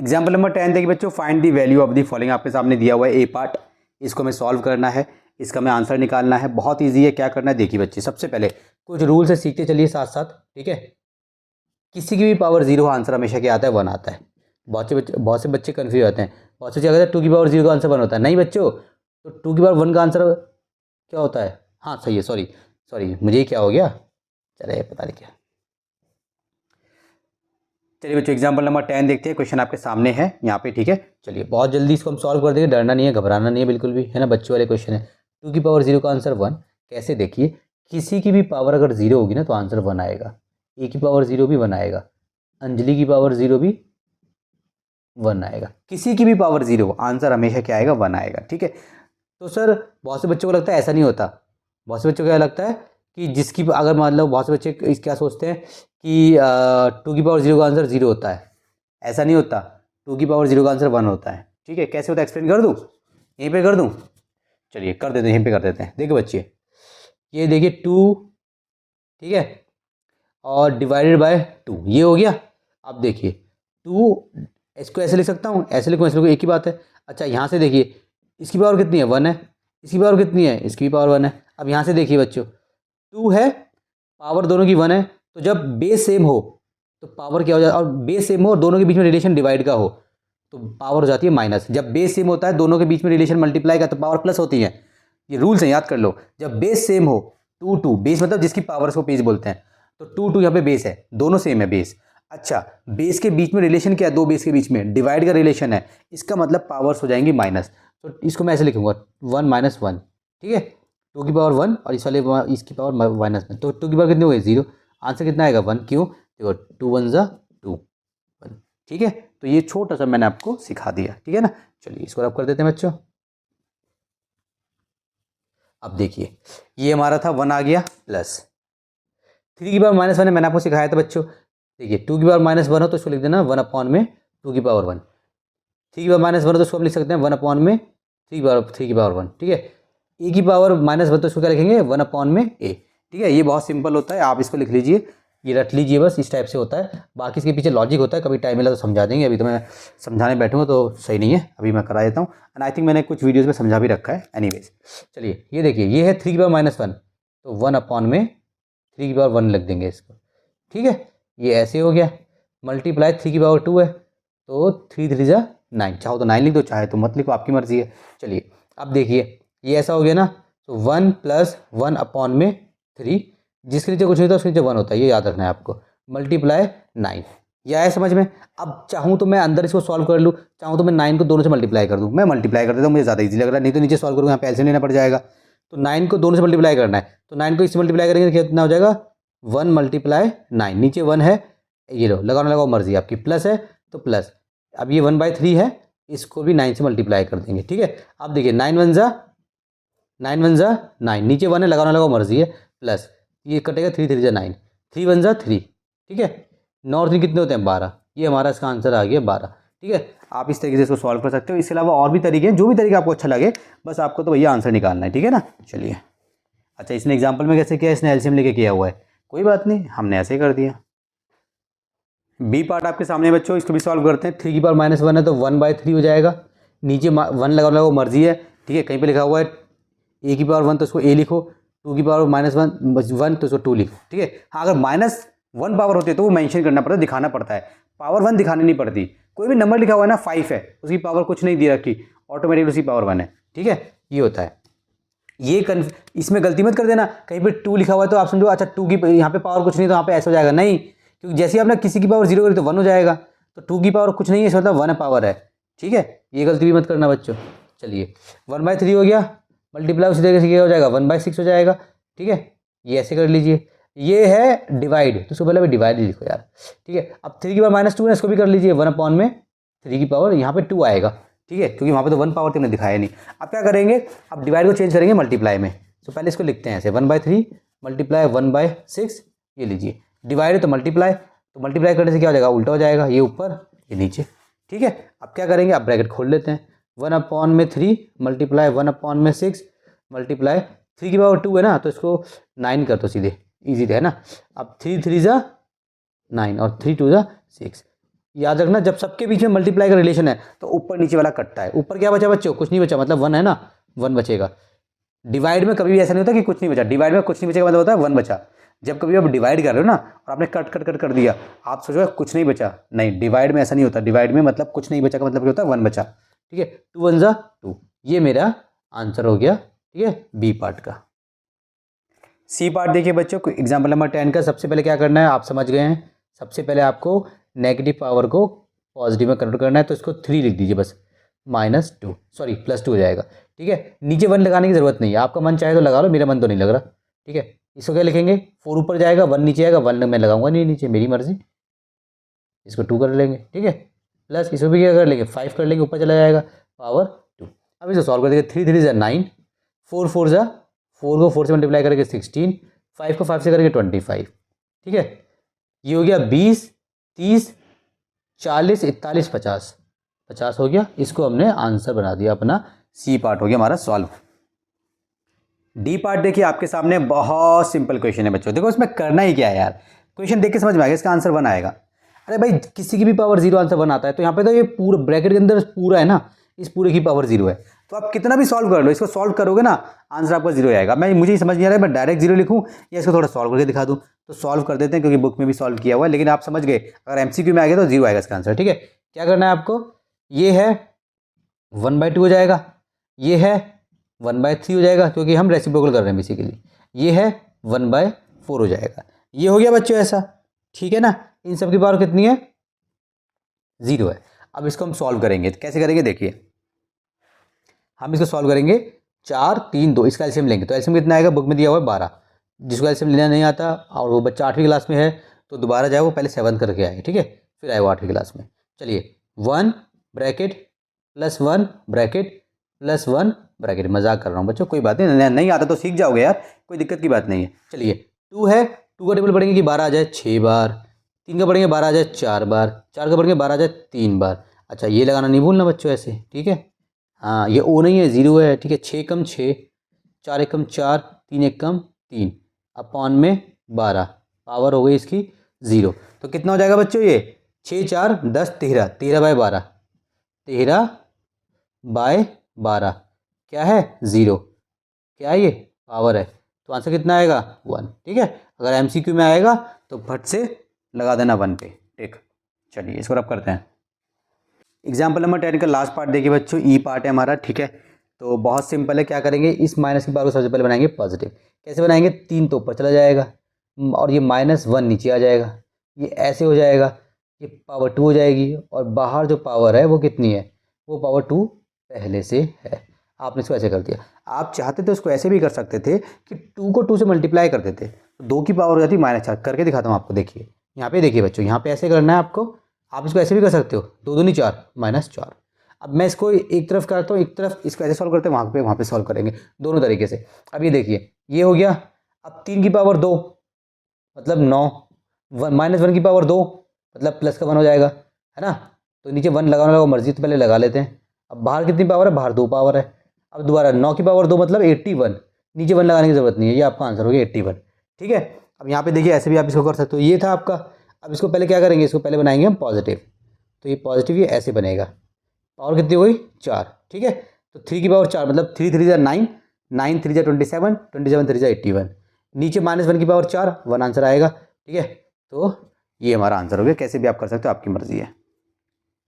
Example number 10 देखिए बच्चों, find the value of the following आपके सामने दिया हुआ है ए पार्ट, इसको हमें सॉल्व करना है, इसका हमें आंसर निकालना है। बहुत ईजी है, क्या करना है देखिए बच्चे, सबसे पहले कुछ रूल से सीखते चलिए साथ साथ, ठीक है। किसी की भी पावर जीरो होता हमेशा क्या आता है, 1 आता है। बहुत से बच्चे कन्फ्यूज होते हैं, बहुत से क्या कहते हैं 2 की पावर 0 का आंसर 1 होता है। नहीं बच्चों, तो 2 की पावर 1 का आंसर क्या होता है, हाँ सही है, सॉरी सॉरी मुझे ही क्या हो गया, चले पता नहीं क्या। चलिए बच्चों एग्जाम्पल नंबर 10 देखते हैं, क्वेश्चन आपके सामने है यहाँ पे, ठीक है। चलिए बहुत जल्दी इसको हम सॉल्व कर देंगे, डरना नहीं है, घबराना नहीं है बिल्कुल भी, है ना। बच्चों वाले क्वेश्चन है। 2 की पावर 0 का आंसर 1 कैसे, देखिए किसी की भी पावर अगर 0 होगी ना तो आंसर 1 आएगा। ए की पावर 0 भी 1 आएगा, अंजलि की पावर 0 भी 1 आएगा। किसी की भी पावर 0 आंसर हमेशा क्या आएगा, 1 आएगा, ठीक है। तो सर बहुत से बच्चों को लगता है ऐसा नहीं होता, बहुत से बच्चों को क्या लगता है कि जिसकी अगर मान लो, बहुत से बच्चे क्या सोचते हैं कि 2 की पावर 0 का आंसर 0 होता है। ऐसा नहीं होता, 2 की पावर 0 का आंसर 1 होता है, ठीक है। कैसे होता है एक्सप्लेन कर दूँ, यहीं पे कर दूँ, चलिए कर देते हैं, यहीं पे कर देते हैं। देखो बच्चे ये देखिए 2, ठीक है, और डिवाइडेड बाय 2 ये हो गया। अब देखिए 2, इसको ऐसे लिख सकता हूँ, ऐसे लिखूँ, ऐसे लिखूँ, एक ही बात है। अच्छा यहाँ से देखिए इसकी पावर कितनी है, 1 है, इसकी पावर कितनी है, इसकी भी पावर 1 है। अब यहाँ से देखिए बच्चों 2 है, पावर दोनों की 1 है, तो जब बेस सेम हो तो पावर क्या हो जाए, और बेस सेम हो और दोनों के बीच में रिलेशन डिवाइड का हो तो पावर हो जाती है माइनस। जब बेस सेम होता है, दोनों के बीच में रिलेशन मल्टीप्लाई का, तो पावर प्लस होती है। ये रूल्स हैं, याद कर लो। जब बेस सेम हो, 2 2 बेस मतलब जिसकी पावर को बेस बोलते हैं, तो 2 2 यहाँ पे बेस है, दोनों सेम है बेस। अच्छा बेस के बीच में रिलेशन क्या है, दो बेस के बीच में डिवाइड का रिलेशन है, इसका मतलब पावर्स हो जाएंगी माइनस। तो इसको मैं ऐसे लिखूंगा 1 माइनस 1, ठीक है। 2 की पावर 1 और इस वाले इसकी पावर माइनस 1, तो 2 की पावर कितनी हो गई, 0। आंसर कितना आएगा, 1। क्यों, देखो 2 1 जा 2 1, ठीक है। तो ये छोटा सा मैंने आपको सिखा दिया, ठीक है ना। चलिए इसको रब कर देते हैं बच्चों। अब देखिए ये हमारा था 1 आ गया, प्लस 3 की पावर माइनस 1 है, मैंने आपको सिखाया था बच्चों। देखिए 2 की पावर माइनस 1 हो तो इसको लिख देना 1 अपॉन में 2 की पावर 1। 3 की पावर माइनस 1 हो तो इसको हम लिख सकते हैं 1 अपॉन में 3 की पावर 1, ठीक है। ए की पावर माइनस 1 तो इसको क्या लिखेंगे, 1 अपॉन में ए, ठीक है। ये बहुत सिंपल होता है, आप इसको लिख लीजिए, ये रट लीजिए, बस इस टाइप से होता है। बाकी इसके पीछे लॉजिक होता है, कभी टाइम मिला तो समझा देंगे, अभी तो मैं समझाने बैठूंगा तो सही नहीं है, अभी मैं करा देता हूँ। एंड आई थिंक मैंने कुछ वीडियोज़ में समझा भी रखा है। एनीवेज चलिए ये देखिए ये है 3 की पावर माइनस 1, तो 1 अपॉन में 3 की पावर 1 लिख देंगे इसको, ठीक है। ये ऐसे हो गया, मल्टीप्लाई 3 की पावर 2 है, तो 3 3 जा 9, चाहो तो 9 लिख दो, चाहे तो मत लिखो, आपकी मर्जी है। चलिए अब देखिए ये ऐसा हो गया ना, तो 1 प्लस 1 अपॉन में 3, जिसके नीचे कुछ नहीं होता उसके नीचे 1 होता है, ये याद रखना है आपको। मल्टीप्लाई 9, ये आया समझ में। अब चाहूँ तो मैं अंदर इसको सॉल्व कर लूँ, चाहूँ तो मैं 9 को दोनों से मल्टीप्लाई कर दूँ। मैं मल्टीप्लाई कर देता हूँ, मुझे ज़्यादा ईजी लग रहा है, नहीं तो नीचे सॉल्व करूँगा यहाँ पे एलसीएम लेना पड़ जाएगा। तो 9 को दोनों से मल्टीप्लाई करना है, तो 9 को इससे मल्टीप्लाई करेंगे तो कितना हो जाएगा, 1 मल्टीप्लाई 9, नीचे 1 है, ये लो लगाना लगाओ मर्जी आपकी, प्लस है तो प्लस। अब ये 1/3 है, इसको भी 9 से मल्टीप्लाई कर देंगे, ठीक है। अब देखिए 9 1 जा 9, नीचे 1 है, लगाना लगाओ मर्जी है, प्लस ये कटेगा 3 3 जा 9, 3 1 जा 3, ठीक है। 9 और 3 कितने होते हैं, 12। ये हमारा इसका आंसर आ गया 12, ठीक है। आप इस तरीके से इसको सॉल्व कर सकते हो। इसके अलावा और भी तरीके हैं, जो भी तरीका आपको अच्छा लगे, बस आपको तो भैया आंसर निकालना है, ठीक है ना। चलिए अच्छा इसने एग्जाम्पल में कैसे किया, इसने एलसीएम लेके किया हुआ है, कोई बात नहीं, हमने ऐसे ही कर दिया। बी पार्ट आपके सामने बच्चों, इसको भी सॉल्व करते हैं। 3 की पावर माइनस 1 है तो 1/3 हो जाएगा, नीचे 1 लगा लो मर्जी है, ठीक है। कहीं पे लिखा हुआ है ए की पावर 1 तो इसको ए लिखो, 2 की पावर माइनस 1 तो इसको 2 लिखो, ठीक है। हाँ अगर -1 पावर होती है तो वो मेंशन करना पड़ता है, दिखाना पड़ता है, पावर 1 दिखानी नहीं पड़ती। कोई भी नंबर लिखा हुआ है ना 5 है, उसकी पावर कुछ नहीं दे रखी, ऑटोमेटिक उसकी पावर 1 है, ठीक है। ये होता है, ये इसमें गलती मत कर देना, कहीं पे 2 लिखा हुआ है तो आप समझो अच्छा 2 की यहाँ पे पावर कुछ नहीं तो यहाँ पे ऐसा हो जाएगा, नहीं, क्योंकि जैसे ही आपने किसी की पावर 0 करी तो 1 हो जाएगा, तो 2 की पावर कुछ नहीं है इसका मतलब 1 पावर है, ठीक है। ये गलती भी मत करना बच्चों। चलिए 1/3 हो गया, मल्टीप्लाई उसी तरीके से क्या हो जाएगा 1/6 हो जाएगा, ठीक है। ये ऐसे कर लीजिए। ये है डिवाइड, तो उसको पहले डिवाइड लिखो यार, ठीक है। अब 3 की पावर -2 है, इसको भी कर लीजिए 1 अपॉन में 3 की पावर यहाँ पे 2 आएगा, ठीक है, क्योंकि वहाँ पे तो 1 पावर तुमने दिखाया नहीं। अब क्या करेंगे, अब डिवाइड को चेंज करेंगे मल्टीप्लाई में, तो पहले इसको लिखते हैं ऐसे 1/3 मल्टीप्लाई 1/6, ये लीजिए डिवाइड है तो मल्टीप्लाई, तो मल्टीप्लाई करने से क्या हो जाएगा, उल्टा हो जाएगा, ये ऊपर ये नीचे, ठीक है। अब क्या करेंगे, अब ब्रैकेट खोल लेते हैं, 1 अपॉन में 3 मल्टीप्लाई 1 अपॉन में 6 मल्टीप्लाई 3 की पावर 2 है ना, तो इसको 9 कर दो सीधे, ईजी है ना। अब 3 3 जा 9 और 3 2 जा 6, याद रखना, जब सबके बीच में मल्टीप्लाई का रिलेशन है तो ऊपर नीचे वाला कटता है। ऊपर क्या बचा बच्चों? कुछ नहीं बचा, मतलब 1 है ना, 1 बचेगा। डिवाइड में कभी भी ऐसा नहीं होता कि कुछ नहीं बचा, डिवाइड में कुछ नहीं बचेगा मतलब होता है 1 बचा। जब कभी आप डिवाइड कर रहे हो ना और आपने कट कट कट कर दिया, आप सोचो कुछ नहीं बचा, नहीं, डिवाइड में ऐसा नहीं होता। डिवाइड में मतलब कुछ नहीं बचा का मतलब क्या होता है? 1 बचा। ठीक है, 2 1 जा 2, ये मेरा आंसर हो गया। ठीक है, बी पार्ट का। सी पार्ट देखिए बच्चों, एग्जाम्पल नंबर 10 का सबसे पहले क्या करना है, आप समझ गए हैं। सबसे पहले आपको नेगेटिव पावर को पॉजिटिव में कन्वर्ट करना है, तो इसको 3 लिख दीजिए बस, -2, सॉरी +2 हो जाएगा। ठीक है, नीचे 1 लगाने की जरूरत नहीं है, आपका मन चाहे तो लगा लो, मेरा मन तो नहीं लग रहा। ठीक है, इसको क्या लिखेंगे? 4 ऊपर जाएगा, 1 नीचे आएगा, 1 मैं लगाऊंगा नहीं नीचे, मेरी मर्जी। इसको 2 कर लेंगे। ठीक है, प्लस इसको भी क्या कर लेंगे? 5 कर लेंगे, ऊपर चला जाएगा पावर 2। अब इसको सॉल्व कर देंगे। 3 3 जा 9, 4 4 जा 4 को 4 से मल्टीप्लाई करके 16, 5 को 5 से करके 25। ठीक है, ये हो गया 20 30 40 41 50, 50 हो गया। इसको हमने आंसर बना दिया अपना, सी पार्ट हो गया हमारा सॉल्व। डी पार्ट देखिए आपके सामने, बहुत सिंपल क्वेश्चन है बच्चों। देखो इसमें करना ही क्या है यार, क्वेश्चन देख के समझ में आएगा, इसका आंसर 1 आएगा। अरे भाई किसी की भी पावर 0 आंसर 1 आता है, तो यहाँ पे तो ये पूरा ब्रैकेट के अंदर पूरा है ना, इस पूरे की पावर 0 है, तो आप कितना भी सॉल्व कर लो, इसको सॉल्व करोगे ना आंसर आपका 0 आएगा। मुझे समझ नहीं आ रहा है मैं डायरेक्ट 0 लिखूँ या इसको थोड़ा सॉल्व करके दिखा दूँ। तो सॉल्व कर देते हैं क्योंकि बुक में भी सॉल्व किया हुआ है, लेकिन आप समझ गए अगर एमसीक्यू में आ गया तो 0 आएगा इसका आंसर। ठीक है, क्या करना है आपको? ये है 1/2 हो जाएगा, ये है 1/3 हो जाएगा क्योंकि हम रेसिप्रोकल कर रहे हैं बेसिकली, ये है 1/4 हो जाएगा। ये हो गया बच्चों ऐसा। ठीक है ना, इन सब की पावर कितनी है? 0 है। अब इसको हम सॉल्व करेंगे, कैसे करेंगे देखिए, हम इसको सॉल्व करेंगे 4 3 2, इसका एलसीएम लेंगे तो एलसीएम कितना आएगा? बुक में दिया हुआ है 12। जिसको एलसीएम लेना नहीं आता और वो बच्चा 8वीं क्लास में है तो दोबारा जाए, वो पहले 7 करके आए। ठीक है, फिर आए वो 8वीं क्लास में। चलिए 1 ब्रैकेट +1 ब्रैकेट +1 ब्रैकेट, मजाक कर रहा हूँ बच्चों, कोई बात नहीं, नहीं आता तो सीख जाओगे यार, कोई दिक्कत की बात नहीं है। चलिए 2 है, 2 का टेबल पढ़ेंगे कि 12 आ जाए 6 बार, 3 का पढ़ेंगे 12 आ जाए 4 बार, 4 का पढ़ेंगे 12 आ जाए 3 बार। अच्छा ये लगाना नहीं भूलना बच्चों ऐसे। ठीक है, हाँ ये ओ नहीं है, 0 है। ठीक है, 6 कम 6, 4 1 कम 4, 3 1 कम 3, अपॉन में 12, पावर हो गई इसकी 0। तो कितना हो जाएगा बच्चों? ये 6 4 10 13, 13/12, 13/12 क्या है? 0। क्या है ये? पावर है, तो आंसर कितना आएगा? 1। ठीक है, अगर एमसीक्यू में आएगा तो फट से लगा देना 1 पे। ठीक, चलिए इसको रब करते हैं। एग्जाम्पल नंबर 10 का लास्ट पार्ट देखिए बच्चों, ई पार्ट है हमारा। ठीक है, तो बहुत सिंपल है, क्या करेंगे? इस माइनस की पावर को सबसे पहले बनाएंगे पॉजिटिव। कैसे बनाएंगे? 3 तो ऊपर चला जाएगा और ये -1 नीचे आ जाएगा, ये ऐसे हो जाएगा, ये पावर 2 हो जाएगी और बाहर जो पावर है वो कितनी है? वो पावर 2 पहले से है। आपने इसको ऐसे कर दिया। आप चाहते तो इसको ऐसे भी कर सकते थे कि 2 को 2 से मल्टीप्लाई कर देते, तो 2 की पावर हो जाती -4। करके दिखाता हूँ आपको, देखिए यहाँ पे देखिए बच्चों, यहाँ पे ऐसे करना है आपको। आप इसको ऐसे भी कर सकते हो, 2 दूनी 4 -4। अब मैं इसको एक तरफ करता हूँ, एक तरफ इसको ऐसे सॉल्व करते हैं, वहाँ पे सॉल्व करेंगे, दोनों तरीके से। अब ये देखिए, ये हो गया। अब 3 की पावर 2 मतलब 9, -1 की पावर 2 मतलब प्लस का 1 हो जाएगा, है ना। तो नीचे 1 लगाने लगा मर्जी, तो पहले लगा लेते हैं। अब बाहर कितनी पावर है? बाहर 2 पावर है। अब दोबारा 9 की पावर 2 मतलब 81, नीचे 1 लगाने की जरूरत नहीं है, ये आपका आंसर हो गया 81। ठीक है, अब यहाँ पे देखिए ऐसे भी आप इसको कर सकते हो, ये था आपका। अब इसको पहले क्या करेंगे? इसको पहले बनाएंगे हम पॉजिटिव, तो ये पॉजिटिव ये ऐसे बनेगा। पावर कितनी हो गई? 4। ठीक है, तो 3 की पावर 4 मतलब 3 3 जा 9, 9 3 जा 27, 27 3 जा 81, नीचे -1 की पावर 4, 1 आंसर आएगा। ठीक है, तो ये हमारा आंसर हो गया। कैसे भी आप कर सकते हो, आपकी मर्जी है।